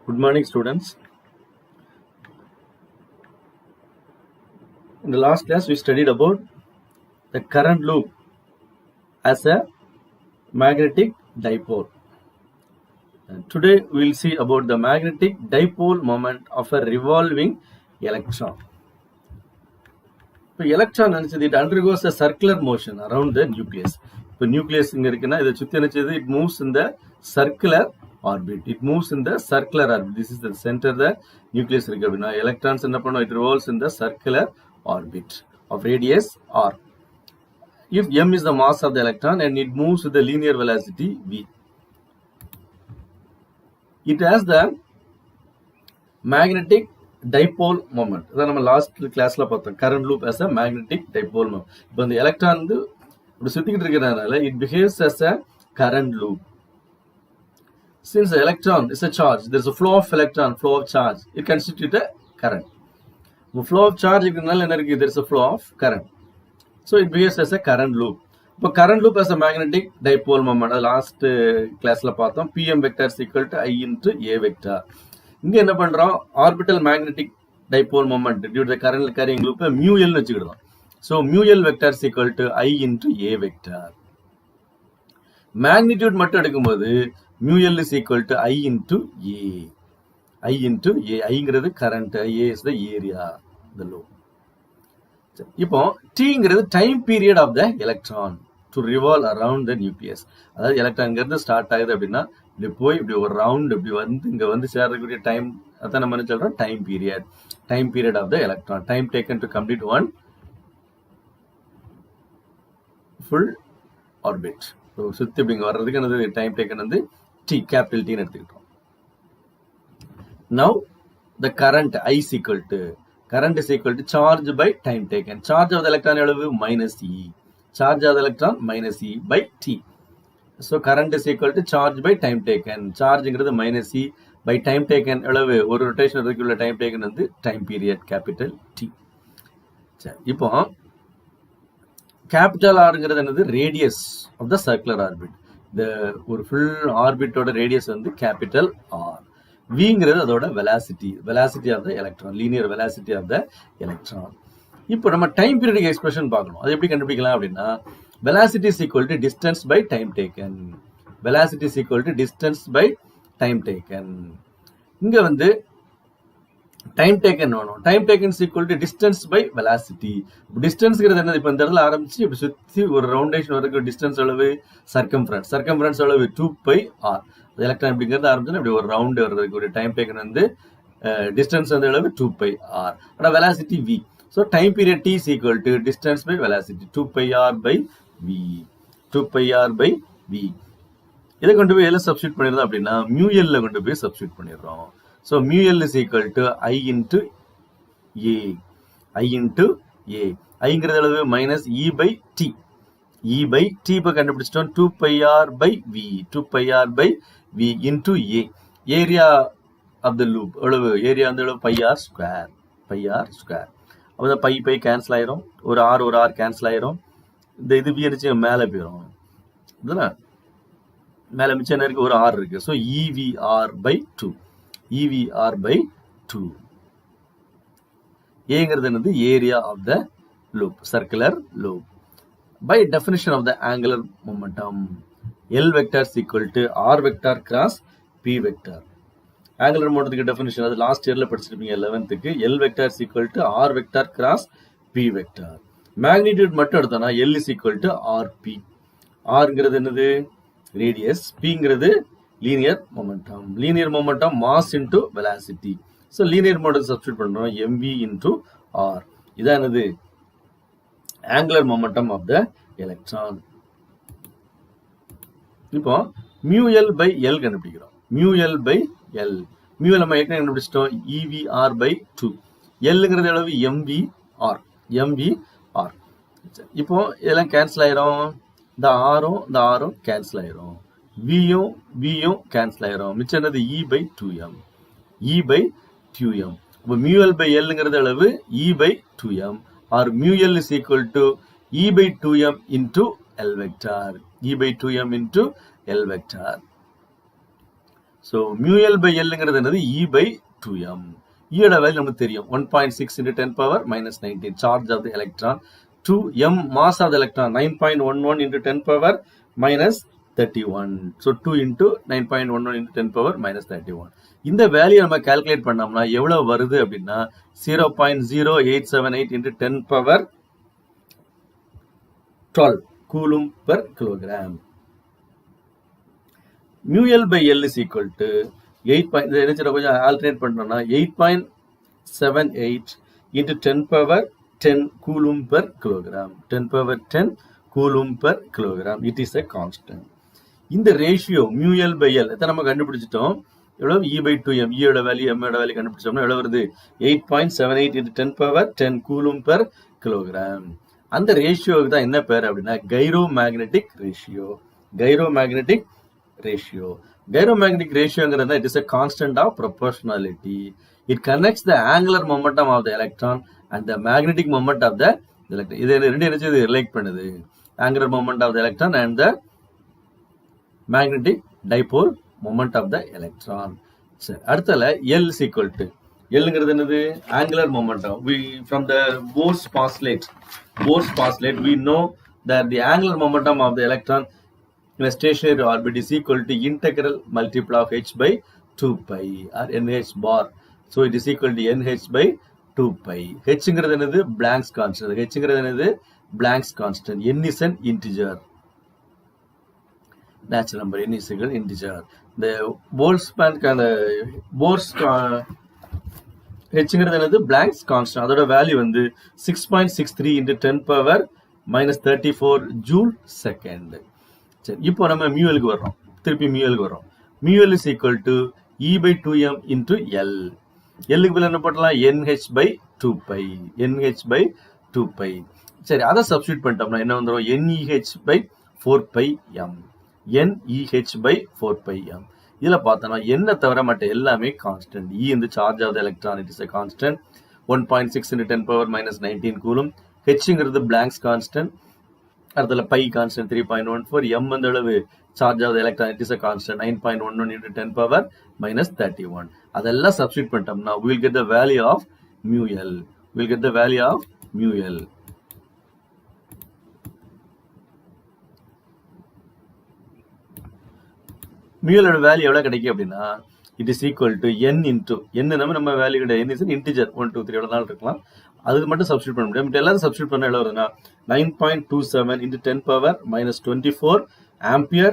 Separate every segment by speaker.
Speaker 1: Good morning, students. In the last class, we studied about the current loop as a magnetic dipole. And today, we will see about the magnetic dipole moment of a revolving electron. இப்போ electron நினைச்சது it undergoes a circular motion around the nucleus. இப்போ nucleus இங்க இருக்குன்னா இதை சுத்தி நினைச்சது it moves in the circular orbit. It moves in the circular orbit. This is the center the nucleus இருக்கு அப்படின்னா electrons என்ன பண்ணும்? It revolves in the circular orbit of radius r. If m is the mass of the electron and it moves with the linear velocity v. It has the magnetic dipole moment. அதான் நம்ம last கிளாஸ்ல பார்த்தோம் current loop as a magnetic dipole moment. இப்போ இந்த electron வந்து இப்படி சுத்திக்கிட்டு இருக்கிறதுனால it behaves as a current loop. Since the electron is a charge, there is a flow of electron, flow of charge. It constitutes a current. The flow of charge இருக்கிறதுனால என்ன இருக்கு? There is a flow of current. So it behaves as a current loop. இப்போ current loop as a magnetic dipole moment. Last கிளாஸ்ல பார்த்தோம் pm vector is equal to I into a vector. இங்க என்ன பண்றோம்? Orbital magnetic dipole moment due to current carrying loop mu L வச்சுக்கிடுறோம். So mu L vector is equal to I into a vector. Magnitude மட்டும் எடுக்கும்போது mu L is equal to I into a. I into a. ஐங்கிறது current, a is the area the loop. இப்போ tங்கிறது time period of the electron to revolve around the nucleus. அதாவது எலக்ட்ரான்ங்கிறது start ஆகுது அப்படின்னா இப்படி போய் இப்படி ஒரு ரவுண்ட் இப்படி வந்து இங்க வந்து சேர்றதுக்குரிய டைம் அதான் நம்ம என்ன சொல்றோம்? Time period of the electron. Time taken to complete one full orbit. சுத்தி இப்படி வர்றதுக்கு என்னது டைம் டேக்கன் வந்து டி, கேபிட்டல் டி எடுத்துக்கிட்டோம். Now the current I is equal to current is equal to charge by time taken. Charge of the electron எவ்வளவு? minus E. Charge of the electron minus E by T. So current is equal to charge by time taken. Chargeங்கிறது minus E by time taken எவ்வளவு? ஒரு rotation இருக்குள்ள time taken வந்து time period capital T. சரி, இப்போ capital ஆர்ங்கிறது என்னது? Radius of the circular orbit. இந்த ஒரு ஃபுல் ஆர்பிட்டோட ரேடியஸ் வந்து கேபிட்டல் ஆர். விங்கிறது அதோட velocity of the electron, linear velocity of the electron. இப்போ நம்ம டைம் பீரியட் எக்ஸ்பிரஷன் பார்க்கணும். அது எப்படி கண்டுபிடிக்கலாம் அப்படின்னா velocity is equal to distance by time taken. Velocity is equal to distance by time taken. இங்க வந்து time taken வேணும். Time taken is equal to distance by velocity. டிஸ்டன்ஸ்ங்கிறது என்னது? இப்போ இந்த இடத்துல ஆரம்பிச்சு இப்படி சுத்தி ஒரு ரவுண்டேஷன் வரைக்கும் டிஸ்டன்ஸ் அளவு சர்க்கம்ஃபரன்ஸ் அளவு 2πr. எலக்ட்ரான் இப்படிங்கிறது ஆரம்பிச்சு இப்படி ஒரு ரவுண்ட் வர்றதுக்கு ஒரு டைம் டேக்கன் வந்து டிஸ்டன்ஸ் வந்து அளவு 2πr. ஆனா velocity v. So time period t is equal to distance by velocity 2πr by v. 2πr by v. இதை கொண்டு போய் எல்லாம் சப்ஸ்டியூட் பண்ணிடுறோம் அப்படின்னா மியூ எல்ல கொண்டு போய் சப்ஸ்டியூட் பண்ணிடுறோம். So mu L is equal to I into a. I into a. ஐங்கிறது அளவு minus E by t. E by t இப்போ கண்டுபிடிச்சிட்டோம் 2πr by v. 2πr by v into a. Area of the loop எவ்வளவு? Area வந்து எவ்வளவு? πr square. அப்போ by cancel ஆயிரும். ஒரு R cancel ஆயிரும். இந்த இது விரிச்சு மேலே போயிடும். இதுனா மேலே மிச்சம் என்ன இருக்கு? ஒரு ஆர் இருக்கு. So EVR by 2. EVR by 2. ஏங்கிறது என்னது? Area of the loop, circular loop. By definition of the angular momentum L vector is equal to R vector cross P vector. Angular மொமெண்டத்துக்கு டெஃபினிஷன் அது லாஸ்ட் இயர்ல படிச்சிருப்பீங்க 11th. L vector is equal to R vector cross P vector. மேக்னிடியூட் மட்டும் எடுத்தோம்னா L is equal to RP. Rங்கிறது என்னது? Radius. Pங்கிறது linear momentum mass into velocity. So linear momentum substitute பண்றோம் mv இன்டு R. இதான் என்னது? Angular momentum of the electron. இப்போ மியூ எல் பை எல் கண்டுபிடிக்கிறோம். Mu L by L. Mu L நம்ம ஏற்கனவே கண்டுபிடிச்சிட்டோம் EVR by 2. எல்லுங்கிறது அளவு MVR. இப்போ இதெல்லாம் கேன்சல் ஆயிரும். இந்த ஆரும் கேன்சல் ஆயிரும். வியும் கேன்சல் ஆயிரும். மிச்சம் என்னது? E by 2m. இப்போ மியூ எல் பை எல்லுங்கிறது அளவு E by 2m. Or mu L is equal to E by 2m into L vector. E by 2m into L vector. So mu L by எல்ங்கிறது என்னது E/2m. ஈயோட value நமக்கு தெரியும் 1.6 into 10 power minus 19 charge of the electron. 2m mass of the electron 9.11 into 10 power minus 31. So 2 into 9.11 into 10 power minus 31. இந்த value நம்ம calculate பண்ணோம்னா எவ்வளவு வருது அப்படின்னா 0.0878 into 10 power 12 coulomb per kilogram. Mu L by L is equal to 8. கொஞ்சம் alternate பண்ணோம்னா 8.78 into 10 power 10 coulomb per kilogram. 10 power 10 coulomb per kilogram. It is a constant. இந்த ratio mu L by L இதை நம்ம கண்டுபிடிச்சிட்டோம். எவ்வளவு E/2m. ஈயோட வேல்யூ எம்மோட வேல்யூ கண்டுபிடிச்சோம்னா எவ்வளவு வருது 8.78 into 10 power 10 coulomb per kilogram. அந்த ரேஷியோவுக்கு தான் என்ன பேர் அப்படின்னா gyromagnetic ratio. Gyromagnetic ratio. Gyromagnetic ratio it is a constant of proportionality. It connects the angular momentum of the electron and the magnetic moment of the electron. இது ரெண்டு இது relate பண்ணுது. Angular moment of the electron and the magnetic dipole moment of the electron. சரி, அடுத்தல L is equal to Lங்கிறது என்னது angular momentum. We from the Bohr's postulate we know that the angular momentum of the electron in a stationary orbit is equal to integral multiple of h by 2 pi or nh bar. So it is equal to nh by 2 pi. Hங்கிறது என்னது Planck's constant. Hங்கிறது என்னது Planck's constant. N is an integer. Natural number. N is equal to integer. The Boltzmann Bohr's Hங்கிறது என்னது Planck's constant. அதோட value வந்து 6.63 into 10 power minus 34 joule second. சரி, இப்போ நம்ம மியூஎலுக்கு வர்றோம். திருப்பி மியூஎலுக்கு வர்றோம். மியூஎல் is equal to E/2m into L. எல்லுக்கு பதில் என்ன போட்டலாம் NH/2π. NH/2π. சரி, அதை சப்ஸ்டியூட் பண்ணிட்டோம்னா என்ன வந்துடும் NEH/4πm. NEH/4πm. இதுல பார்த்தோம்னா என்ன தவிர மற்ற எல்லாமே கான்ஸ்டன்ட். E இந்த charge of the electron it is a constant. 1.6 into 10 power minus 19 coulomb. Hங்கிறது Planck's constant. அடுத்தல பை கான்ஸ்டன்ட் 3.14. m அந்த அளவு charge of the electron it is a constant 9.11 into 10 power minus 31. அதெல்லாம் சப்ஸ்டிட்யூட் பண்ணிட்டோம்னா we will get the value of mu L. We will get the value of mu L. mu L ஓட value எவ்வளவு கிடைக்கும் அப்படின்னா it is equal to n into n நம்ம value கிடையாது. n is an integer 1 2 3 எவ்வளவு நாள் இருக்கலாம். அதுக்கு மட்டும் சப்ஸ்டிட்யூட் பண்ண முடியும். எல்லாரும் சப்ஸ்டிட்யூட் பண்ண எவ்வளவு வருதுன்னா 9.27 into 10 power minus 24 ampere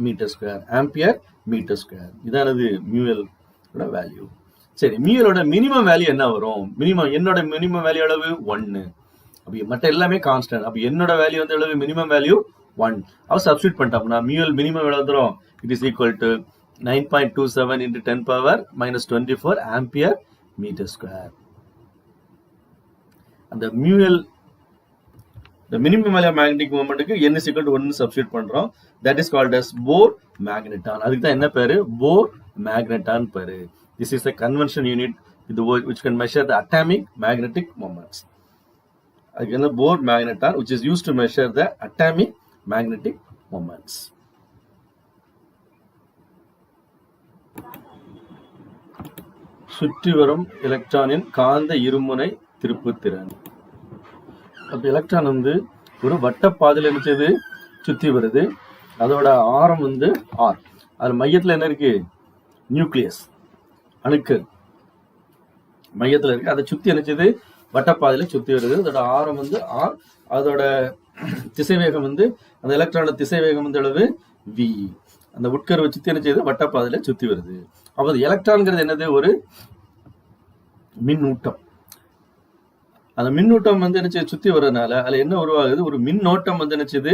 Speaker 1: meter square. Ampere meter square. இதானது மியூஎல் ஓட வேல்யூ. சரி, மியூஎலோட மினிமம் வேல்யூ என்ன வரும்? என்னோட மினிமம் வேல்யூ அளவு 1. அப்ப மற்ற எல்லாமே கான்ஸ்டன்ட். அப்ப என்னோட வேல்யூ வந்து அளவு மினிமம் வேல்யூ 1. அவ சப்ஸ்டிட்யூட் பண்ணிட்டோம்னா மியூஎல் மினிமம் எவ்வளவு வந்துரும்? It is equal to 9.27 into 10 power minus 24 ampere meter square. அந்த மியூஎல் the minimum value of magnetic moment க்கு n is equal to 1 substitute பண்றோம். that is called as Bohr magneton. அதுக்கு தான் என்ன பேரு? Bohr magneton பேரு. This is a convention unit which can measure the atomic magnetic moments. அதுக்கு என்ன Bohr magneton which is used to measure the atomic magnetic moments. சுற்றி வரும் எலக்ட்ரானின் காந்த இருமுனை திருப்புத்திறன். அப்ப எலக்ட்ரான் வந்து ஒரு வட்டப்பாதையில் நினைச்சது சுத்தி வருது. அதோட ஆரம் வந்து R. அது மையத்துல என்ன இருக்கு? நியூக்ளியஸ், அணுக்கள் மையத்துல இருக்கு. அதை சுத்தி நினைச்சது வட்டப்பாதையில சுத்தி வருது. அதோட ஆரம் வந்து R. அதோட திசைவேகம் வந்து அந்த எலக்ட்ரானோட திசைவேகம் வந்து அளவு V. அந்த உட்கருவை சுத்தி நினைச்சது வட்டப்பாதையில சுத்தி வருது. அப்ப எலக்ட்ரான்ங்கிறது என்னது? ஒரு மின்னூட்டம். அந்த மின்னூட்டம் வந்து என்ன சுத்தி வர்றதுனால அதுல என்ன உருவாகுது? ஒரு மின்னோட்டம் வந்து நினைச்சது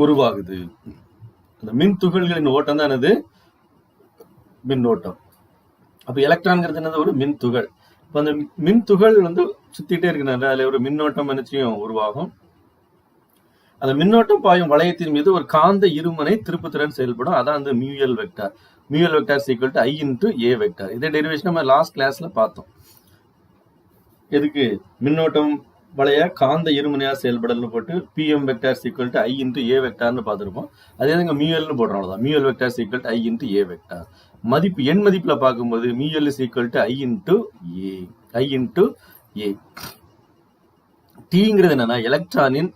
Speaker 1: உருவாகுது. அந்த மின் துகள்களின் ஓட்டம் தான் என்னது? மின்னோட்டம். அப்ப எலக்ட்ரான்ங்கிறது என்னது? ஒரு மின் துகள். இப்ப அந்த மின் துகள் வந்து சுத்திட்டே இருக்கனால அதுல ஒரு மின்னோட்டம் நினைச்சியும் உருவாகும். அந்த மின்னோட்டம் பாயும் வளையத்தின் மீது ஒரு காந்த இருமுனை திருப்புத்திறன் செயல்படும். அதான் அந்த mu L vector. Mu L vector is equal to I into A vector. இதே டெரிவேஷன் நம்ம லாஸ்ட் கிளாஸ்ல பார்த்தோம். எதுக்கு? மின்னோட்டம் வளைய காந்த இருமுனையா செயல்படல்னு போட்டு P M vector is equal to I into A வெக்டார்னு பார்த்துருப்போம். அதே தாங்க மியூஎல்னு போடுறோம், அவ்வளோதான். Mu L vector is equal to I into A vector. மதிப்பு எண் மதிப்பில் பார்க்கும்போது mu L is equal to I into A, I into A. டீங்கிறது என்னன்னா எலக்ட்ரானின்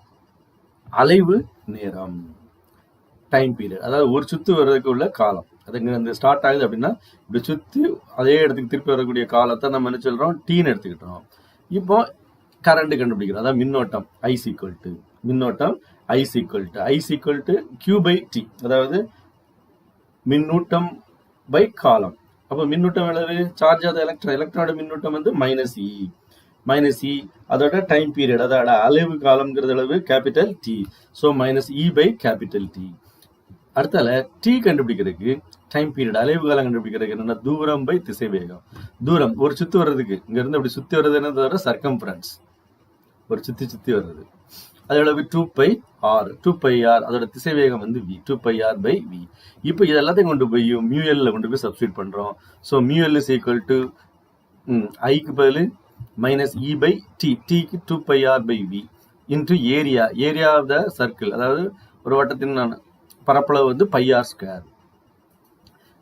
Speaker 1: அலைவு நேரம், டைம் பீரியட், அதாவது ஒரு சுத்து வர்றதுக்கு உள்ள காலம். அதுங்க வந்து ஸ்டார்ட் ஆகுது அப்படின்னா இப்படி சுற்றி அதே இடத்துக்கு திருப்பி வரக்கூடிய காலத்தை நம்ம என்ன சொல்கிறோம், டீன்னு எடுத்துக்கிட்டோம். இப்போ கரண்ட் கண்டுபிடிக்கிறோம், அதாவது மின்னோட்டம் ஐ சீக்வல் டு, மின்னோட்டம் I is equal to Q by T, அதாவது மின்னூட்டம் பை காலம். அப்போ மின்னூட்டம் எவ்வளவு, சார்ஜ் ஆஃப் எலக்ட்ரான், எலக்ட்ரானோட மின்னூட்டம் வந்து மைனஸ் இ, அதோட டைம் பீரியட், அதோட அளவு காலம்ங்கிறது அளவு capital T. So minus e by capital T. அடுத்தால டி கண்டுபிடிக்கிறதுக்கு டைம் பீரியட், அலைவு காலம் கண்டுபிடிக்கிறதுக்கு என்னன்னா தூரம் பை திசை வேகம். தூரம் ஒரு சுத்து வர்றதுக்கு இங்க இருந்து அப்படி சுத்தி வர்றது என்ன, சர்க்கம்ஃபரன்ஸ், ஒரு சுத்தி வர்றது, அதோட 2πr, 2πr, அதோட திசை வேகம் வந்து v, 2πr by v. இப்போ இது எல்லாத்தையும் கொண்டு போய் மியூஎல்ல கொண்டு போய் சப்ஸ்டியூட் பண்றோம். ஸோ மியூஎல் இஸ் ஈக்குவல் டு ஐக்கு பதில் மைனஸ் இ பை டி, டிக்கு 2πr by v into area, area of the circle, அதாவது ஒரு வட்டத்தின் பரப்பளவு வந்து πr ஸ்கொயர்.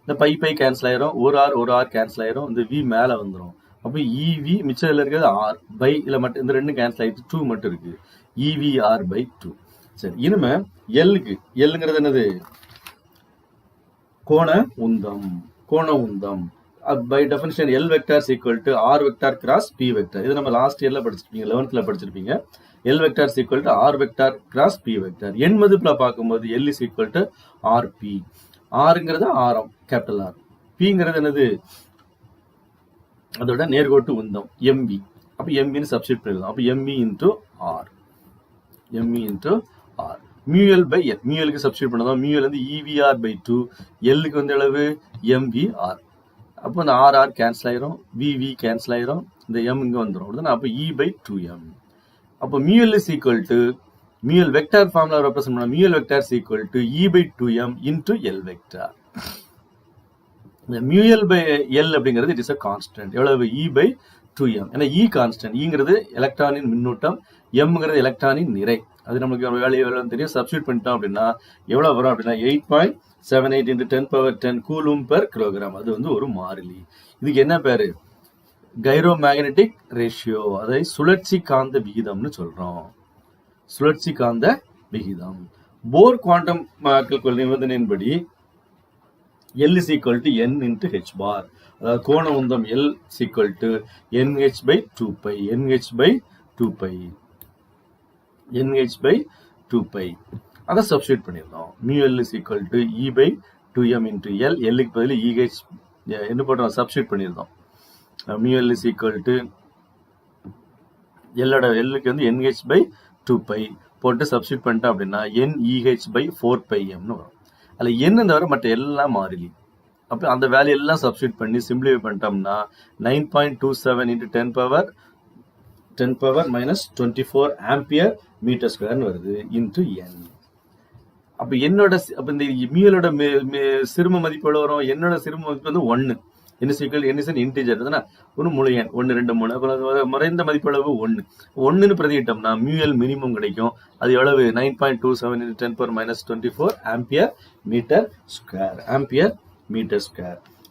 Speaker 1: இந்த பை கேன்சல் ஆயிரும், ஒரு ஆர் கேன்சல் ஆயிரும், இந்த v மேலே வந்துடும். அப்போ இவி மிச்சம் இருக்கிறது ஆர் பை, இல்லை மட்டும் இந்த ரெண்டும் கேன்சல் ஆகிட்டு 2 மட்டும் இருக்கு, இவிஆர் பை 2. சரி, இனிமே எல்லுங்கிறது என்னது, கோண உந்தம். By definition L vector equal to R vector cross P vector. இது நம்ம லாஸ்ட் இயர்ல படிச்சிருப்பீங்க, 11th படிச்சிருப்பீங்க. L vector equal to R vector cross P vector. எண் மதிப்புல பார்க்கும்போது L is equal to R P. ஆறுங்கிறது ஆரம் கேபிட்டல் ஆர், பிங்கிறது என்னது அதோட நேர்கோட்டு உந்தம் எம்வி. அப்போ எம்வின்னு சப்ஸ்டிட் பண்ணிடலாம். அப்போ M V into R, mu L by L, மியூஎலுக்கு சப்ஸ்டிட் பண்ணதான் மியூஎல் வந்து இவிஆர் பை 2, எல்லுக்கு வந்து அளவு எம்விஆர். அப்போ இந்த ஆர் கேன்சல் ஆயிரும், விவி கேன்சல் ஆயிரும், இந்த எம் இங்கே வந்துடும். அப்போ இ பை 2m. அப்போ mu L is equal to, mu L vector formula represent பண்ணா mu L vector is equal to E by 2m into L vector. இந்த மியூஎல் பை எல் அப்படிங்கிறது இட் இஸ் அ கான்ஸ்டன்ட். எவ்வளவு, இ பை 2m. ஏன்னா இ constant, இங்கிறது எலக்ட்ரானின் மின்னூட்டம், எம்ங்கிறது எலக்ட்ரானின் நிறை. அது நமக்கு வேலையை தெரியும். சப்ஸ்டியூட் பண்ணிட்டோம் அப்படின்னா எவ்வளவு வரும் அப்படின்னா 8.78 into 10^10 கூலும் பெர் கிலோகிராம். அது வந்து ஒரு மாறிலி. இதுக்கு என்ன பேரு, கைரோ மேக்னெட்டிக் ரேஷியோ, அதை சுழற்சி காந்த விகிதம்னு சொல்றோம். சுழற்சி காந்த விகிதம். போர் quantum நிபந்தனையின்படி L is equal to n into h bar. அதாவது கோண உந்தம் L is equal to nh by 2pi, nh by 2pi. அதை சப்ஸ்டியூட் பண்ணிடலாம். μL is equal to e by 2m into L. Lக்கு பதில் EH என்ன போட்டோம், சப்ஸ்டியூட் பண்ணியிருந்தோம். μL is equal to Lக்கு வந்து nh by 2pi போட்டு சப்ஸ்டியூட் பண்ணிட்டோம் அப்படின்னா NEH by 4πmனு வரும். அதில் என்ன தவிர மற்ற எல்லாம் மாறிலி. அப்போ அந்த வேல்யூ எல்லாம் சப்ஸ்டியூட் பண்ணி சிம்பிளிஃபை பண்ணிட்டோம்னா 9.27 into 10 power minus 24 ampere meter square வருது இன்டு n. அப்போ என்னோட அப்போ இந்த மியூலோட சிறும மதிப்பு எவ்வளோ வரும், என்னோட சிறும மதிப்பு வந்து 1. என்ன சீக்கிரம் என்ன இன்டிஜர் தானே, ஒரு முழு எண் 1 2 3. அப்புறம் மறைந்த மதிப்பு அளவு 1. 1ன்னு பிரதிக்கிட்டோம்னா மியூஎல் மினிமம் கிடைக்கும். அது எவ்வளவு, 9.27 into 10 power minus 24 ampere meter square.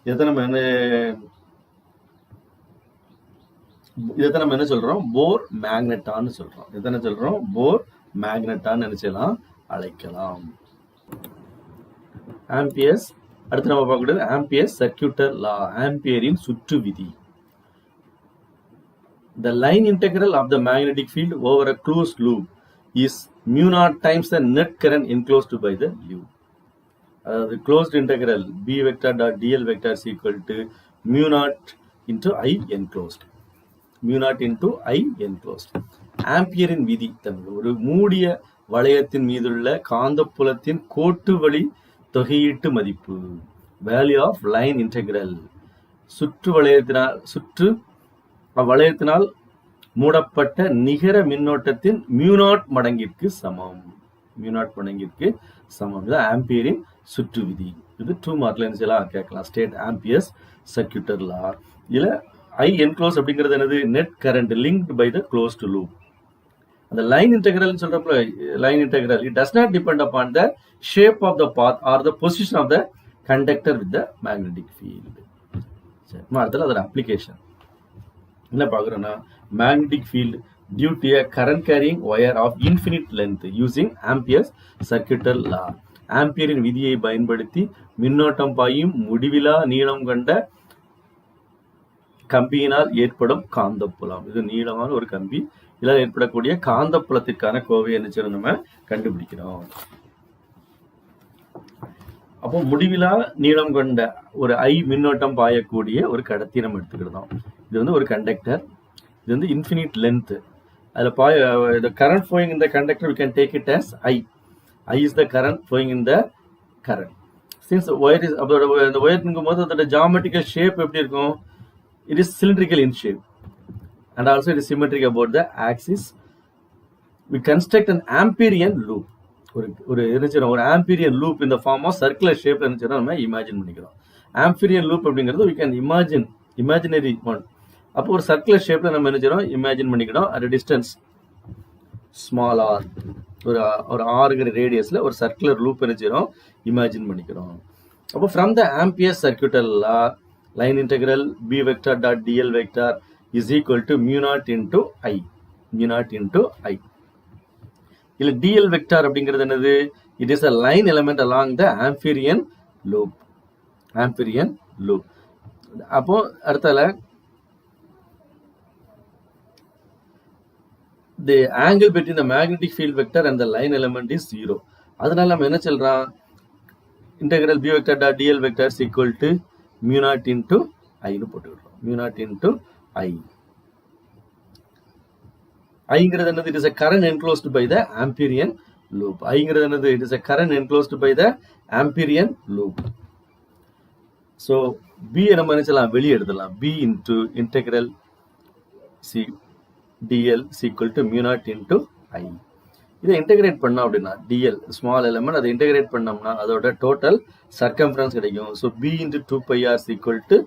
Speaker 1: இதை நம்ம என்ன சொல்றோம், போர் மேக்னெட்டான்னு சொல்றோம். எத்தனை சொல்றோம், போர் மேக்னெட்டான்னு நினைச்சலாம் அழைக்கலாம். ஆம்பியர்ஸ். அடுத்து நம்ம பார்க்கக்கூடியது ஆம்பியர்ஸ் சர்க்யூட்டர் லா, ஆம்பியரின் சுற்று விதி. The line integral of the magnetic field over a closed loop is mu naught times the net current enclosed by the loop. The closed integral b vector dot dl vector is equal to mu naught into I enclosed. ஆம்பியரின் விதி ஒரு மூடிய வளையத்தின் மீதுள்ள காந்தப்புலத்தின் கோட்டு வழி தொகையீட்டு மதிப்பு, value of line integral, சுற்று வளையத்தினால் மூடப்பட்ட நிகர மின்னோட்டத்தின் மியூனாட் மடங்கிற்கு சமம். இது ஆம்பியரின் சுற்று விதி. இது 2 மார்க்ல கேட்கலாம். State Ampere's circuital law. இதுல ஐ என்க்ளோஸ் அப்படிங்கிறது என்னது, net current linked by the closed loop. அந்த லைன் இன்டெக்ரல் சொல்றப்ப line integral it does not depend upon the shape of the path or the position of the conductor with the magnetic field. சரி, அடுத்தது அதோட application என்ன பார்க்குறோன்னா, magnetic field due to a current carrying wire of infinite length using Ampere's circuital law. ஆம்பியரின் விதியை பயன்படுத்தி மின்னோட்டம் பாயும் முடிவிலா நீளம் கொண்ட கம்பியினால் ஏற்படும் காந்தப்புலம். இது நீளமான ஒரு கம்பி, இதனால் ஏற்படக்கூடிய காந்தப்புலத்திற்கான கோவை என்ன நம்ம கண்டுபிடிக்கிறோம். அப்போ முடிவிலா நீளம் கொண்ட ஒரு மின்னோட்டம் பாயக்கூடிய ஒரு கடத்தி நம்ம எடுத்துக்கிட்டோம். இது வந்து ஒரு கண்டக்டர், இது வந்து இன்ஃபினிட் லென்த். அதில் the current flowing in the conductor, we can take it as I. I is the current flowing in the current. Since the wire is the wire இருக்கும்போது அதோட geometrical shape எப்படி இருக்கும்? It is cylindrical in shape and also it is symmetric about the axis. We construct an Amperian loop. ஒரு Amperian loop in the form of circular shape நம்ம imagine பண்ணிக்கிறோம். Amperian loop அப்படிங்கிறது we can imagine, imaginary one. அப்போ ஒரு circular ஷேப்ல நம்ம என்ன செய்யறோம், இமேஜின் பண்ணிக்கிறோம். அட் டிஸ்டன்ஸ் ஸ்மால் ஆர், ஒரு ஆறுங்கிற ரேடியஸ்ல ஒரு சர்க்குலர் லூப் என்ன செய்யறோம், இமேஜின் பண்ணிக்கிறோம். அப்போ from the Ampere circuital law, line integral B vector dot D L vector is equal to mu not into I. இல்ல டிஎல் வெக்டார் அப்படிங்கிறது என்னது, it is a line element along the Amperian loop. அப்போ அடுத்தால the angle between the magnetic field vector and the line element is 0. அதனால நம்ம என்ன சொல்றோம், integral b vector dot dl vector is equal to mu naught into I னு போட்டுக்கிறோம். mu naught into I. ஐங்கிறது என்னது, it is a current enclosed by the Amperian loop. ஐங்கிறது என்னது, it is a current enclosed by the Amperian loop. So b நம்ம என்ன செய்யலாம், வெளியே எடுத்துடலாம். b into integral c dl is equal to mu naught into I. இதை integrate பண்ணோம் அப்படின்னா dl small element, அதை இன்டெகிரேட் பண்ணோம்னா அதோட டோட்டல் சர்க்கம்ஃபரன்ஸ் கிடைக்கும். So b into 2 pi r is equal to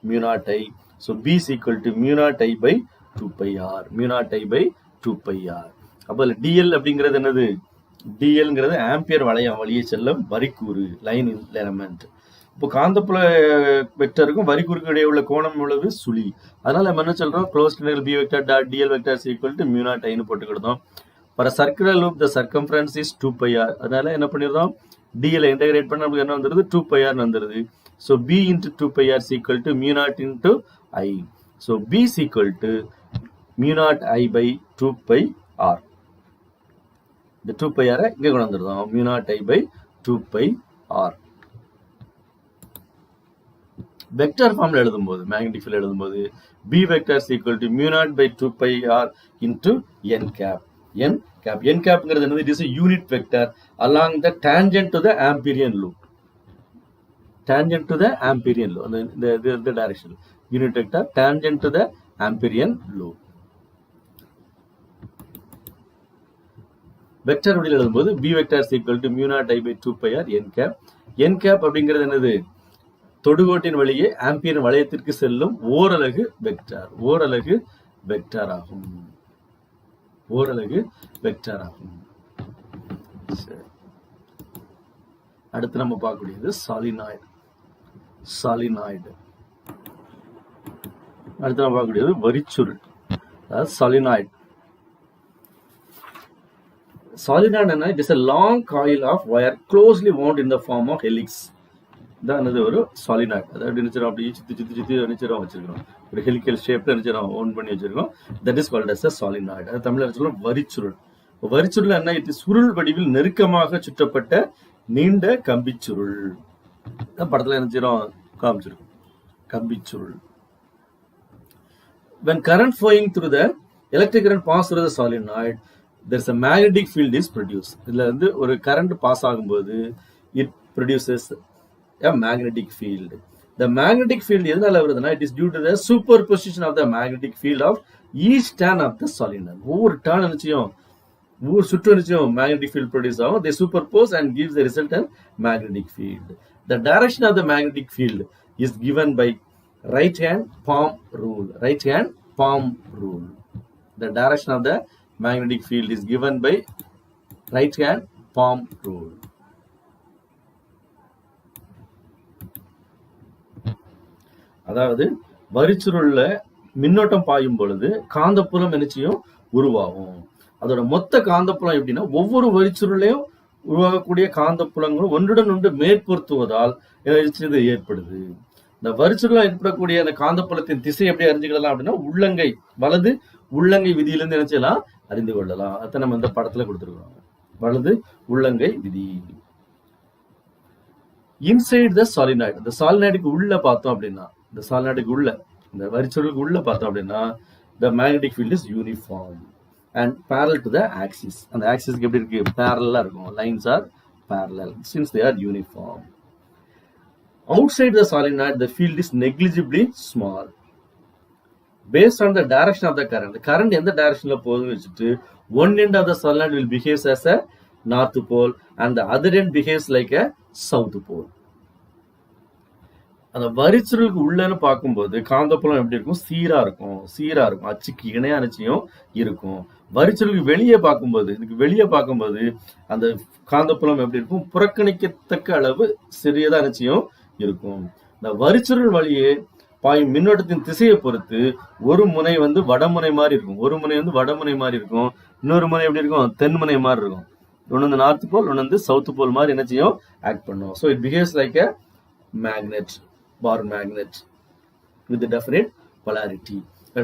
Speaker 1: mu naught I. So b is equal to mu naught I by 2 pi r. mu naught I by 2 pi r. அப்போ dl அப்படிங்கிறது என்னது, dlங்கிறது ampere வழியே செல்லும் வரிக்கூறு, line element. இப்போ காந்தப்புல வெக்டருக்கும் வரிக்குறுக்கும் இடையே உள்ள கோணம் எவ்வளவு, சுழி. அதனால நம்ம என்ன சொல்றோம், close integral b vector dot dl vector is equal to mu naught I னு போட்டுக்கிட்டோம். For a circular loop the circumference is 2 pi r. அதனால என்ன பண்ணிரோம், dl இன்டெகிரேட் பண்ணா நமக்கு என்ன வந்துருது, 2 pi r வந்துருது. So b into 2 pi r is equal to mu naught into I. So b is equal to mu naught I by 2 pi r. இந்த 2 pi r இங்க கொண்டு வந்துருதோம், mu naught I by 2 pi r. Vector ஃபார்ம்ல எழுதும்போது, magnetic field எழுதும்போது b vector is equal to mu naught by 2 pi r into n cap. n capங்கிறது என்னது, it is a unit vector along the tangent to the Amperian loop. the direction, unit vector tangent to the Amperian loop. Vector வடிவில் எழுதும்போது b vector is equal to mu naught I by 2 pi r n cap. n cap அப்படிங்கிறது என்னது, தொடுகோட்டின் வழியே ampere வளையத்திற்கு செல்லும் ஓரலகு vector ஆகும். அடுத்து நம்ம பார்க்கக்கூடியது சாலினாய்டு. அடுத்து நம்ம பார்க்கக்கூடியது வரிச்சுருள், அதாவது சாலினாய்டு. Solenoid என்ன, it is a long coil of wire closely wound in the form of helix. தான் ஒரு சாலினாய்டு. அதாவது நினைச்சிடும் அப்படி சுத்தி நினைச்சிடும் வச்சிருக்கோம், ஒரு ஹெலிக்கல் ஷேப்ல நினைச்சிடும் ஓன் பண்ணி வச்சிருக்கோம். That is called as a solenoid. அது தமிழ்ல சொல்றோம் வரிச்சுருள். வரிச்சுருள் என்ன, இது சுருள் வடிவில் நெருக்கமாக சுற்றப்பட்ட நீண்ட கம்பிச்சுருள். படத்துல நினைச்சிடும் காமிச்சிருக்கோம், கம்பிச்சுருள். When current flowing through the electric current pass through the solenoid, there is a magnetic field is produced. இதுல வந்து ஒரு கரண்ட் பாஸ் ஆகும்போது it produces a magnetic field. The magnetic field எதனால வருதுன்னா, it is due to the superposition of the magnetic field of each turn of the solenoid. ஒவ்வொரு turn நிச்சயம், ஒவ்வொரு சுற்று நிச்சயம் magnetic field produce ஆகும். They superpose and gives the resultant magnetic field. The direction of the magnetic field is given by right hand palm rule. The direction of the magnetic field is given by right hand palm rule. அதாவது வரிச்சுருள்ல மின்னோட்டம் பாயும் பொழுது காந்தப்புலம் என்னச்சியும் உருவாகும். அதோட மொத்த காந்தப்புலம் எப்படின்னா ஒவ்வொரு வரிச்சுருளையும் உருவாகக்கூடிய காந்தப்புலங்களும் ஒன்றுடன் ஒன்று மேற்பொருத்துவதால் இது ஏற்படுது. இந்த வரிச்சுருளா ஏற்படக்கூடிய அந்த காந்தப்புலத்தின் திசை எப்படி அறிஞ்சுக்கலாம் அப்படின்னா உள்ளங்கை வலது உள்ளங்கை விதியிலிருந்து என்ன செய்யலாம் அறிந்து கொள்ளலாம். அதை நம்ம இந்த படத்துல கொடுத்துருக்கோம். வலது உள்ளங்கை விதி. இன்சைட் த சாலினாய்டு, இந்த சாலினாய்டுக்கு உள்ள பார்த்தோம் அப்படின்னா இந்த சாலினாய்டுக்கு உள்ள இந்த வரிச்சுருளுக்கு உள்ள பார்த்தோம் அப்படின்னா the magnetic field is uniform and parallel to the axis. அந்த ஆக்சிஸ்க்கு எப்படி இருக்கு parallel இருக்கும். lines are parallel since they are uniform. Outside the solenoid the field is negligibly small based on the direction of the current. The current எந்த directionல போகுதுன்னு வச்சுட்டு one end of the solenoid will behave as a north pole and the other end behaves like a south pole. அந்த வரிச்சுருளுக்கு உள்ளன்னு பார்க்கும்போது காந்தப்புலம் எப்படி இருக்கும் சீரா இருக்கும் அச்சுக்கு இணையா நிச்சயம் இருக்கும். வரிச்சுருளுக்கு வெளியே பார்க்கும்போது இதுக்கு வெளியே பார்க்கும்போது அந்த காந்தப்புலம் எப்படி இருக்கும் புறக்கணிக்கத்தக்க அளவு சிறியதா நிச்சயம் இருக்கும். இந்த வரிச்சுருள் வழியே பாயும் மின்னோட்டத்தின் திசையை பொறுத்து ஒரு முனை வந்து வடமுனை மாதிரி இருக்கும், ஒரு முனை வந்து வடமுனை மாதிரி இருக்கும், இன்னொரு முனை எப்படி இருக்கும் தென்முனை மாதிரி இருக்கும். ஒன்று வந்து நார்த் போல் ஒன்று வந்து சவுத் போல் மாதிரி என்ன செய்யும் ஆக்ட் பண்ணும். So it behaves like a magnet bar magnet with a definite polarity.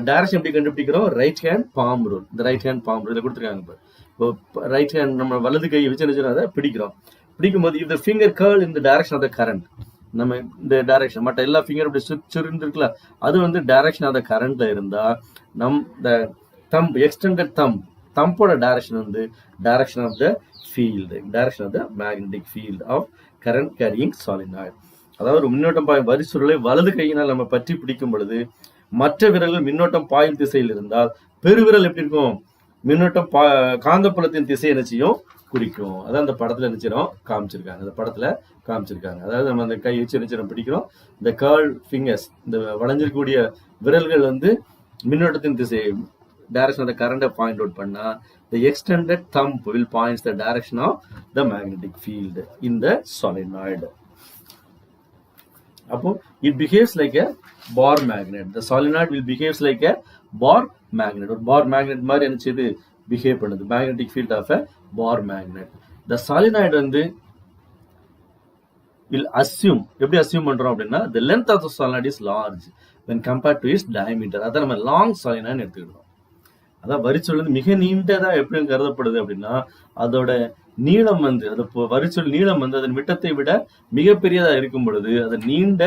Speaker 1: Direction எப்படி கண்டுபிடிக்கிறோம் ரைட் ஹேண்ட் பாம் ரூல். இந்த ரைட் ஹேண்ட் பாம் ரூல் இதை கொடுத்துருக்காங்க. இப்போ ரைட் ஹேண்ட் நம்ம வலது கையை வச்சு அதை பிடிக்கிறோம். பிடிக்கும்போது இந்த ஃபிங்கர் கர்ல் இந்த டைரக்ஷன் ஆஃப் த கரண்ட். நம்ம இந்த டைரக்ஷன் மற்ற எல்லா ஃபிங்கர் இப்படி சுருந்துருக்குல்ல அது வந்து டைரக்ஷன் ஆஃப் த கரண்ட்ல இருந்தா இந்த தம்ப் எக்ஸ்டெண்டட் தம்போட டைரக்ஷன் வந்து direction of the field, direction of the magnetic field of current carrying solenoid. அதாவது மின்னோட்டம் பாயும் வரிச்சுருளை வலது கையினால் நம்ம பற்றி பிடிக்கும் பொழுது மற்ற விரல்கள் மின்னோட்டம் பாயும் திசையில் இருந்தால் பெருவிரல் எப்படி இருக்கும் மின்னோட்டம் காந்தப்புலத்தின் திசை என்ன செய்யும் குறிக்கும். அதான் அந்த படத்துல நினைச்சிடும் காமிச்சிருக்காங்க. அந்த படத்துல காமிச்சிருக்காங்க. அதாவது நம்ம அந்த கை வச்சு நினைச்சிடும் பிடிக்கிறோம். இந்த கர்ல் ஃபிங்கர்ஸ் இந்த வளைஞ்சிருக்கக்கூடிய விரல்கள் வந்து மின்னோட்டத்தின் திசை டைரக்ஷன் ஆஃப் த கரண்டை பாயிண்ட் அவுட் பண்ணா the extended thumb will points the direction of the magnetic field in the solenoid. அப்போ it behaves like a bar magnet. The solenoid will behaves like a bar magnet. ஒரு bar magnet மாதிரி என்ன செய்து behave பண்ணுது magnetic field of a bar magnet. The solenoid வந்து will assume எப்படி assume பண்றோம் அப்படின்னா the length of the solenoid is large when compared to its diameter. அத நம்ம long solenoid எடுத்துக்கிறோம். அதான் வரிச்சுருள் மிக நீண்டதா எப்படி கருதப்படுது அப்படின்னா அதோட நீளம் வந்து அது வரிச்சுருள் நீளம் வந்து அதன் விட்டத்தை விட மிகப்பெரியதா இருக்கும் பொழுது அது நீண்ட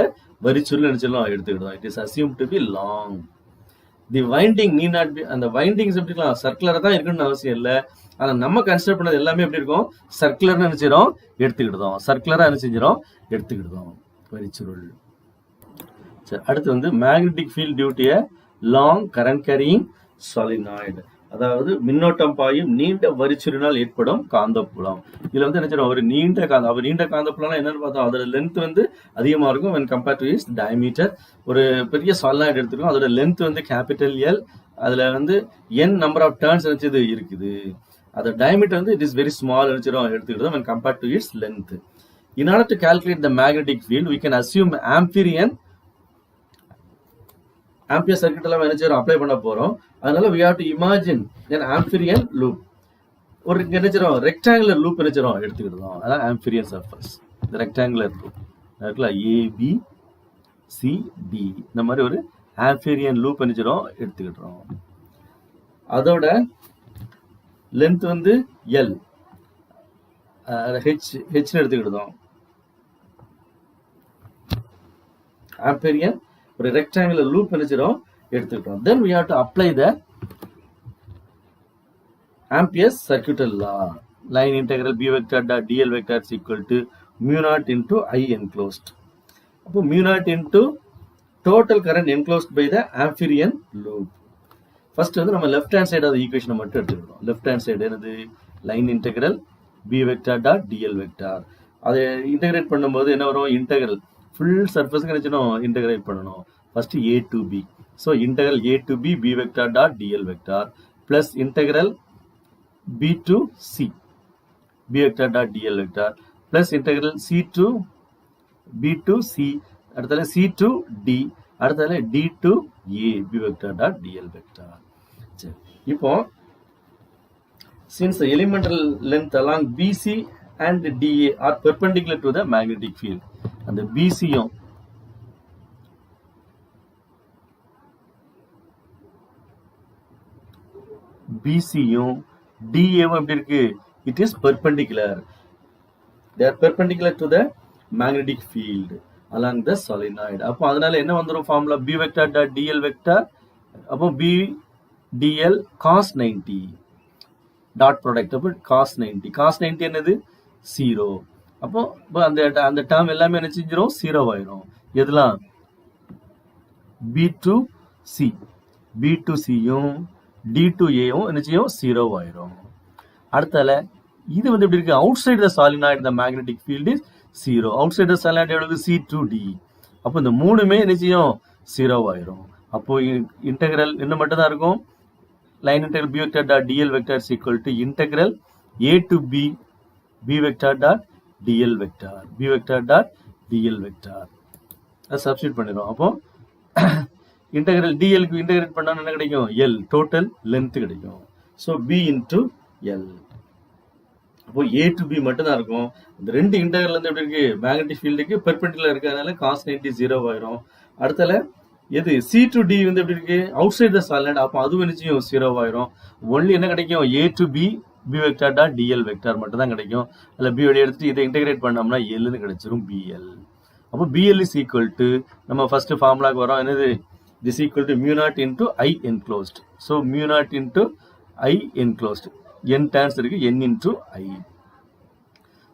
Speaker 1: வரிச்சுருள் நினைச்சலாம் எடுத்துக்கிட்டோம். It is assume to be long. The winding need not be அந்த வைண்டிங்ஸ் எப்படி இருக்கலாம் சர்க்குலரா தான் இருக்கணும்னு அவசியம் இல்லை. ஆனா நம்ம கன்சிடர் பண்ணது எல்லாமே எப்படி இருக்கும் சர்க்குலர் நினைச்சிடும் எடுத்துக்கிட்டோம். சர்க்குலரா என்ன செஞ்சிடும் எடுத்துக்கிட்டோம் வரிச்சுருள். சரி அடுத்து வந்து magnetic field due to a long current carrying solenoid. அதாவது மின்னோட்டம் பாயும் நீண்ட வரிச்சுருளினால் ஏற்படும் காந்தப்புலம். இதுல வந்து என்ன ஒரு நீண்ட காந்தப்புலம் என்னன்னு பார்த்தோம் அதோட லென்த் வந்து அதிகமா இருக்கும் when compared to its diameter. ஒரு பெரிய சாலினாய்டு எடுத்துருக்கோம் அதோட லென்த் வந்து கேபிட்டல் எல். அதுல வந்து n நம்பர் ஆஃப் டர்ன்ஸ் நினைச்சது இருக்குது. அதோட டயமீட்டர் வந்து இட் இஸ் வெரி ஸ்மால் நினைச்சிடும் எடுத்துக்கிட்டோம் when compared to its length. In order to calculate the magnetic field we can assume ampere circuit எல்லாம் என்ன அப்ளை பண்ண போறோம். அதனால we have to imagine an amperian loop. ஒரு என்ன ரெக்டாங்குலர் லூப் என்ன எடுத்துக்கிட்டோம். அதான் ஆம்பியர் சர்ஃபேஸ். இந்த ரெக்டாங்குலர் லூப் இருக்குல்ல ABCD இந்த மாதிரி ஒரு ஆம்பியர் லூப் என்ன எடுத்துக்கிட்டோம். அதோட லென்த் வந்து L H எடுத்துக்கிட்டோம். ஆம்பியர் ஒரு ரெக்டாங்குலர் லூப் நினைச்சிடும் எடுத்துக்கிட்டோம். Then we have to apply the Ampere's circuital law. Line integral B vector dot dl vector is equal to mu naught into I enclosed. அப்போ mu naught into total current enclosed by the Amperian loop. First வந்து நம்ம left hand side of ஈக்குவேஷனை மட்டும் எடுத்துக்கிட்டோம். Left hand side என்னது line integral B vector dot dl vector. அதை integrate பண்ணும்போது என்ன வரும் இன்டெகிரல் ஃபுல் சர்ஃபேஸ்க்கு நினைச்சணும் இன்டெகிரேட் பண்ணணும். First A to B. So integral A to B B vector dot dl vector plus integral B to C B vector dot dl vector plus integral C to B to C அடுத்தல C to D அடுத்தல D to A B vector dot dl vector. சரி இப்போ since the elemental length along BC and DA are perpendicular to the magnetic field அந்த BC யும் BC யும் DA வும் எப்படி இருக்கு? It is perpendicular. They are perpendicular to the magnetic field along the solenoid. அப்போ அதனால என்ன வந்துரும் formula B vector dot dl vector அப்போ B dl cos 90 dot product அப்போ cos 90 என்னது 0. அப்போ அந்த டேர்ம் எல்லாமே என்ன செஞ்சிரும் 0 ஆயிரும். எதெல்லாம் B to C யும் D to A யும் என்ன செய்யும் 0 ஆயிரும். அடுத்தால இது வந்து எப்படி இருக்கு? Out side the solenoid the magnetic field is 0. Out side the solenoid எவ்வளவு? C to D. அப்போ இந்த மூணுமே என்ன செய்யும் 0 ஆயிரும். அப்போ இன்டெகிரல் என்ன மட்டும் தான் இருக்கும்? Line integral B vector dot dl vector is equal to integral A to B vector dot dl vector B vector dot dl vector. அதை சப்ஸ்டிட் பண்ணிடும். அப்போ இன்டெகிரல் டிஎல்க்கு இன்டெகிரேட் பண்ணா என்ன கிடைக்கும்? L டோட்டல் லென்த் கிடைக்கும். So B into L. அப்போ A to B மட்டும் தான் இருக்கும். இந்த ரெண்டு இன்டெகிரல் வந்து எப்படி இருக்கு? மேக்னெட்டிக் ஃபீல்டுக்கு பெர்பெண்டிகுலர் இருக்கிறதுனால cos 90 0 ஆயிரும். அடுத்தல எது C to D வந்து எப்படி இருக்கு? அவுட் சைடு த சாலினாய்டு. அப்போ அதுவும் நிச்சயம் 0 ஆயிரும். ஒன்லி என்ன கிடைக்கும்? A to B vector dot dl vector மட்டும் தான் கிடைக்கும். அதில் B வெளியே எடுத்துட்டு இதை இன்டெகிரேட் பண்ணோம்னா Lன்னு கிடைச்சிரும் BL. அப்போ BL is equal to நம்ம ஃபர்ஸ்ட் ஃபார்முலாக்கு வரோம். என்னது? This equal to mu naught into I enclosed. So mu naught into I enclosed. N turns இருக்கு N into I.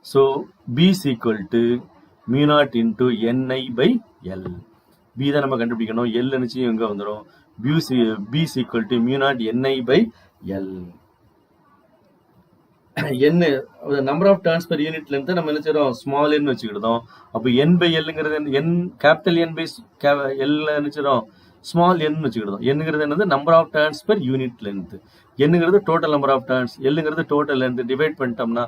Speaker 1: So B is equal to mu naught into Ni by L. B தான் நம்ம கண்டுபிடிக்கணும். L நிச்சயம் எங்க வந்துரும்? B is equal to mu naught Ni by L. N number of turns per unit length நம்ம என்ன செய்றோம்? Small n வச்சுக்கிட்டோம். அப்போ N by Lங்கிறது N capital N by L என்ன செய்றோம்? ஸ்மால் n வச்சுக்கிட்டோம். Nங்கிறது என்னது? Number of turns per unit length. Nங்கிறது டோட்டல் நம்பர் ஆஃப் டர்ன்ஸ், Lங்கிறது டோட்டல் லென்த். டிவைட் பண்ணிட்டோம்னா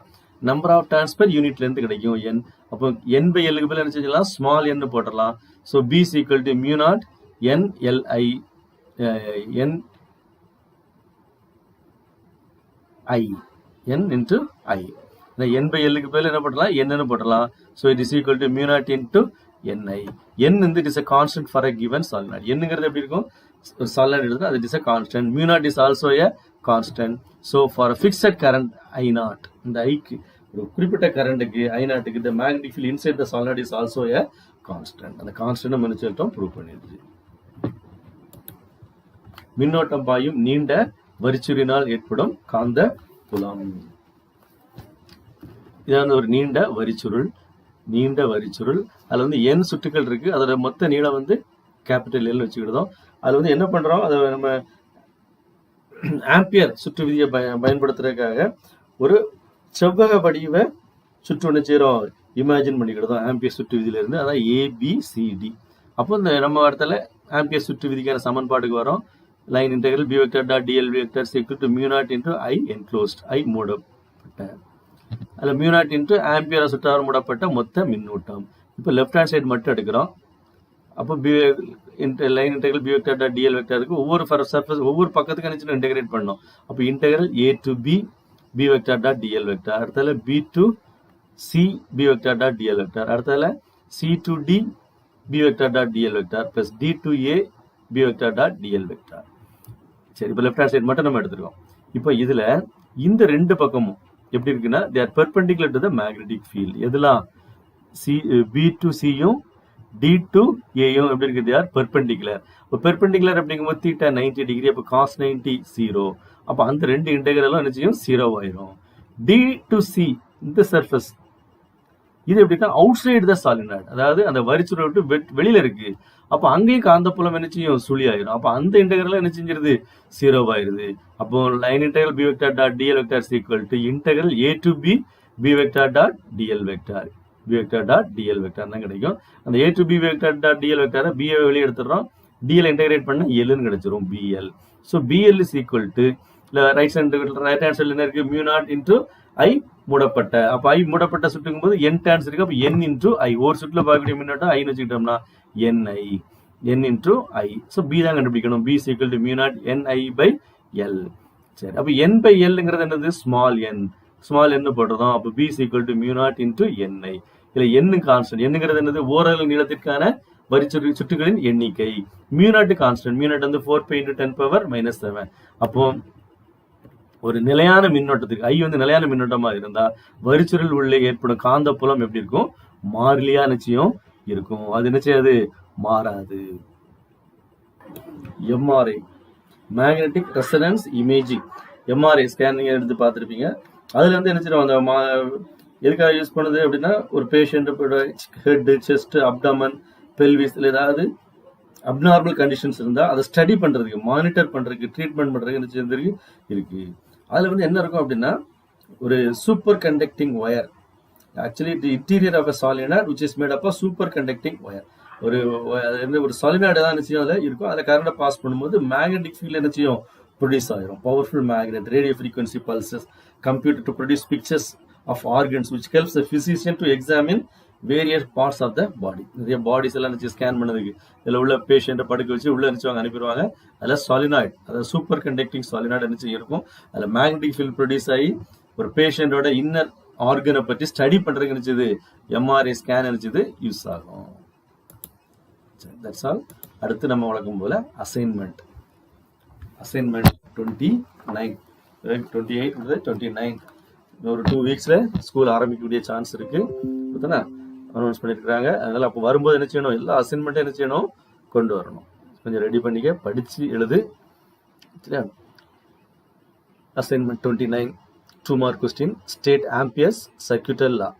Speaker 1: number of turns per unit length கிடைக்கும் N. அப்போ N by Lக்கு பதிலா என்ன செஞ்சலாம்? ஸ்மால் n போட்டுடலாம். So B is equal to mu naught N Li N into I. N by Lக்கு பதிலா என்ன போட்டலாம்? N போட்டலாம். So it is equal to mu naught into Ni. N வந்து it is a constant for a given solenoid. Nங்கிறது எப்படி இருக்கும்? solenoid எடுத்தா அது is a constant. Mu naught is also a constant. So for a fixed current I naught, இந்த ஐக்கு ஒரு குறிப்பிட்ட கரண்ட்டுக்கு I நாட்டுக்கு the magnetic field inside the solenoid is also a constant. அந்த கான்ஸ்டன்ட் நம்ம என்ன சொல்லிட்டோம்? ப்ரூவ் பண்ணிடுச்சு. மின்னோட்டம் பாயும் நீண்ட வரிச்சுருளினால் ஏற்படும் காந்த புலம். இதான் ஒரு நீண்ட வரிச்சுருள். அதுல வந்து n சுற்றுகள் இருக்கு. அதோட மொத்த நீளம் வந்து கேபிட்டல் L வச்சுக்கிட்டோம். அதுல வந்து என்ன பண்றோம்? அதை நம்ம ஆம்பியர் சுற்று விதியை பயன்படுத்துறதுக்காக ஒரு செவ்வக வடிவ சுற்று ஒன்று செய்யறோம். இமேஜின் பண்ணிக்கிட்டோம் ஆம்பியர் சுற்று விதியில இருந்து. அதான் ABCD. அப்போ இந்த நம்ம இடத்துல ஆம்பியர் சுற்று விதிக்கான சமன்பாட்டுக்கு வரோம். Line integral B vector dot dl vector is equal to mu naught into I enclosed. I மூடப்பட்ட அதில் mu naught into ஆம்பியர் சுற்றார் மூடப்பட்ட மொத்த மின்னூட்டம். இப்போ லெஃப்ட் ஹேண்ட் சைடு மட்டும் எடுக்கிறோம். அப்போ line integral B vector dot dl vector இருக்கு. ஒவ்வொரு சர்ஃபேஸ் ஒவ்வொரு பக்கத்துக்கு நினைச்சு இன்டெகிரேட் பண்ணோம். அப்போ integral A to B vector dot dl vector. அடுத்ததுல B to C B vector dot dl vector. அடுத்ததுல C to D B vector dot dl vector plus D to A B vector dot dl vector. சரி, இப்போ left hand side மட்டும் நம்ம எடுத்துருக்கோம். இப்போ இதுல இந்த ரெண்டு பக்கமும் எப்படி இருக்குன்னா they are perpendicular to the magnetic field. எதெல்லாம்? B to C யும் D to A யும் எப்படி இருக்கு? they are perpendicular. இப்போ perpendicular அப்படிங்கும்போது θ 90 டிகிரி. அப்போ cos 90 0. அப்போ அந்த ரெண்டு இன்டெகிரலும் என்ன செய்யும்? 0 ஆயிரும். D to C இந்த சர்ஃபேஸ் இது எப்படின்னா அவுட் சைடு த சாலினாய்டு, அதாவது அந்த வரிச்சுருளை விட்டு வெளியில இருக்கு. அப்போ அங்கேயும் காந்தப்புலம் என்ன செய்யும்? சுழி ஆயிரும். அப்போ அந்த இன்டெகிரல் என்ன செஞ்சிருது? 0 ஆயிருது. அப்போ line integral B vector dot dl vector is equal to integral A to B vector dot dl vector. B vector dot dl vector தான் கிடைக்கும். அந்த A to B vector dot dl vector B வெளியே எடுத்துறோம். dl integrate பண்ண Lன்னு கிடைச்சிரும் BL. So BL is equal to இல்லை right hand சைடில் என்ன இருக்கு, மியூ நாட் இன்டூ ஐ மூடப்பட்ட. அப்போ ஐ மூடப்பட்ட சுட்டுக்கும் போது என் டேன்ஸ் இருக்கு. அப்போ என் இன்டூ ஐ, ஒரு சுற்றுல பார்க்கக்கூடிய மின்னோட்டம் ஐன்னு வச்சுக்கிட்டோம்னா N I, N into I. So B தான் கண்டுபிடிக்கணும். B is equal to mu not N I by L. சரி, அப்போ என் பை எல்ங்கிறது என்னது, ஸ்மால் என். ஸ்மால் என் போடுறோம். அப்போ B is equal to mu not into N I. இல்லை என்னு கான்ஸ்டன்ட், என்னங்கிறது என்னது, ஓரல் நீளத்திற்கான சுற்றுகளின் எண்ணிக்கை. Mu not constant, mu not வந்து 4π × 10⁻⁻7. அப்போ ஒரு நிலையான மின்னோட்டத்துக்கு ஐ வந்து நிலையான மின்னோட்டமா இருந்தா வரிச்சுருள் உள்ளே ஏற்படும் காந்த புலம் எப்படி இருக்கும், மாறிலியா நிச்சயம் இருக்கும். அது நிச்சயம் அது மாறாது. MRI, magnetic resonance imaging. MRI scan நீங்க எடுத்து பார்த்துருப்பீங்க. அதுல வந்து என்ன செய்யணும், அந்த எதுக்காக யூஸ் பண்ணுது அப்படின்னா, ஒரு பேஷண்ட்டோட ஹெட், செஸ்ட், அப்டாமன், பெல்விஸ் ஏதாவது அப்நார்மல் கண்டிஷன்ஸ் இருந்தால் அதை ஸ்டடி பண்ணுறதுக்கு, மானிட்டர் பண்ணுறதுக்கு, ட்ரீட்மெண்ட் பண்ணுறதுக்கு என்ன செய்யறதுக்கு இருக்கு. அதில் வந்து என்ன இருக்கும் அப்படின்னா, ஒரு super conducting wire. Actually the interior of a solenoid which is made up super conducting wire. ஒரு சாலினாய்டு தான் நிச்சயம் அதில் இருக்கும். அதில் கரண்டை பாஸ் பண்ணும்போது மேக்னெட்டிக் ஃபீல்ட் என்ன செய்யும், ப்ரொடியூஸ் ஆகிரும். Powerful magnet, radio frequency pulses computer to produce pictures of organs which helps the physician to examine various parts of the body. நிறைய பாடிஸ் எல்லாம் நினைச்சு ஸ்கேன் பண்ணதுக்கு இதில் உள்ள பேஷண்ட்டை படுக்க வச்சு உள்ள நினைச்சவங்க அனுப்பிடுவாங்க. அதில் சாலினாய்டு, அதாவது சூப்பர் கண்டக்டிங் சாலினாய்டு நினைச்சு இருக்கும். அதில் மேக்னெட்டிக் ஃபீல்ட் ப்ரொடியூஸ் ஆகி ஒரு பேஷண்டோட இன்னர் ஆர்கனை பற்றி ஸ்டடி பண்ணுறதுக்கு நினைச்சது எம்ஆர்ஐ ஸ்கேன் நினைச்சது யூஸ் ஆகும். That's all. அடுத்து நம்ம வழக்கம் போல அசைன்மெண்ட் 29, 28 29. ஒரு 2 வீக்ஸில் ஸ்கூல் ஆரம்பிக்கக்கூடிய சான்ஸ் இருக்கு. பார்த்தோன்னா அனௌன்ஸ் பண்ணியிருக்கிறாங்க. அதனால அப்போ வரும்போது என்ன செய்யணும், எல்லா அசைன்மெண்ட்டும் என்ன செய்யணும், கொண்டு வரணும். கொஞ்சம் ரெடி பண்ணிக்க, படித்து எழுது. சரியா? Assignment 29, 2 mark question, state Ampere's circuital law.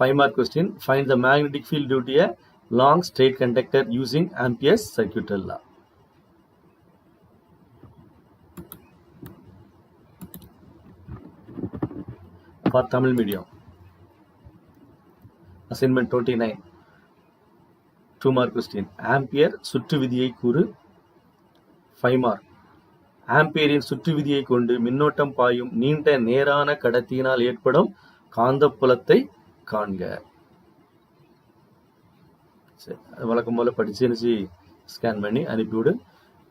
Speaker 1: 5 mark question, find the magnetic field due to a long straight conductor using Ampere's circuital law. For Tamil medium. Assignment 29, 2 mark question. Ampere சுற்று விதியை கூறு. 5 mark. ஆம்பியரின் சுற்று விதியை கொண்டு மின்னோட்டம் பாயும் நீண்ட நேரான கடத்தியினால் ஏற்படும் காந்தப்புலத்தை காண்க. சரி, வழக்கம் போல படிச்சு ஸ்கேன் பண்ணி அனுப்பிவிடு.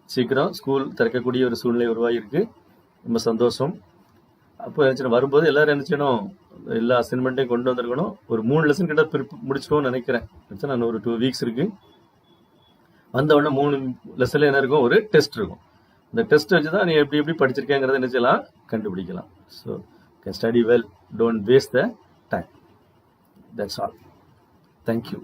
Speaker 1: சீக்கிரம் ஸ்கூல் திறக்கக்கூடிய ஒரு சூழ்நிலை உருவாகிருக்கு. ரொம்ப சந்தோஷம். அப்போ நினைச்சணும் வரும்போது எல்லாரும் நினைச்சணும் எல்லா அசைன்மெண்ட்டையும் கொண்டு வந்திருக்கணும். ஒரு 3 லெசன் கிட்ட முடிச்சிட்டோம்னு நினைக்கிறேன். நான் ஒரு 2 வீக்ஸ் இருக்கு. வந்த உடனே 3 லெசன்ல என்ன இருக்கும், ஒரு டெஸ்ட் இருக்கும். இந்த டெஸ்ட் வச்சு தான் நீ எப்படி படிச்சிருக்கேங்கிறத என்ன செய்யலாம், கண்டுபிடிக்கலாம். So study well, don't waste the time. That's all. Thank you.